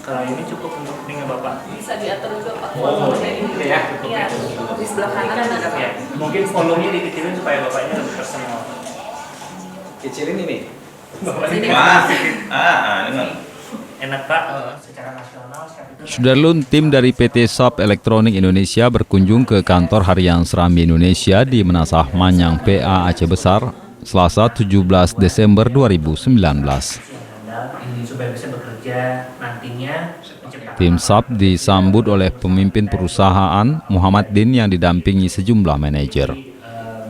Kalau ini cukup untuk telinga Bapak. Bisa diatur juga Pak. Oh, ini. gitu ya, cukup Iya, ya. di sebelah kanan ada Pak. Ya, mungkin volumenya dikecilin supaya Bapaknya lebih personal. Kecilin ini. Bapaknya Dengar. enak Pak, secara nasional. Sudarlun, tim dari PT SAP Elektronik Indonesia berkunjung ke kantor harian Serambi Indonesia di Menasah Manyang PA Aceh Besar, Selasa 17 Desember 2019. Supaya bisa bekerja nantinya. Tim SAP disambut oleh pemimpin perusahaan Muhammad Din yang didampingi sejumlah manajer.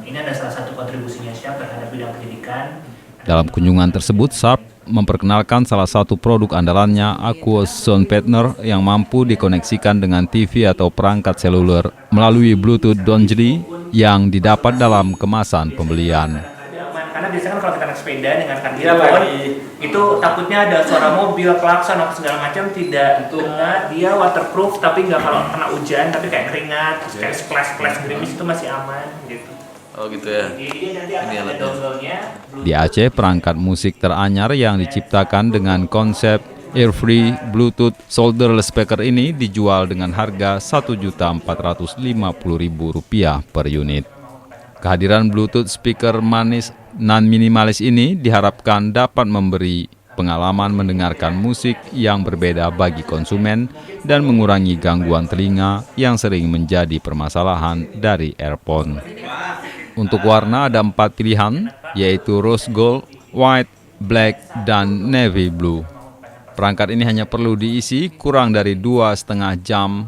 Ini ada salah satu kontribusinya SAP terhadap bidang pendidikan. Dalam kunjungan tersebut, SAP memperkenalkan salah satu produk andalannya, Aquos Sound Partner, yang mampu dikoneksikan dengan TV atau perangkat seluler melalui Bluetooth Dongle yang didapat dalam kemasan pembelian. Karena biasanya kan kalau kita naik sepeda dengan karbon, itu takutnya ada suara mobil, klakson, atau segala macam, tidak kena. Dia waterproof, tapi nggak kalau kena hujan, tapi kayak keringat, terus kayak splash gerimis itu masih aman gitu. Oh gitu ya. Jadi nanti akan ada dongle-nya. Di Aceh, perangkat musik teranyar yang diciptakan dengan konsep ear-free Bluetooth solderless speaker ini dijual dengan harga Rp1.450.000 per unit. Kehadiran Bluetooth speaker manis non-minimalis ini diharapkan dapat memberi pengalaman mendengarkan musik yang berbeda bagi konsumen dan mengurangi gangguan telinga yang sering menjadi permasalahan dari earphone. Untuk warna ada 4 pilihan, yaitu rose gold, white, black, dan navy blue. Perangkat ini hanya perlu diisi kurang dari 2,5 jam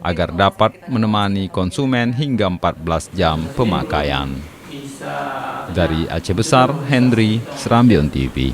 agar dapat menemani konsumen hingga 14 jam pemakaian. Dari Aceh Besar, Henry, Serambi On TV.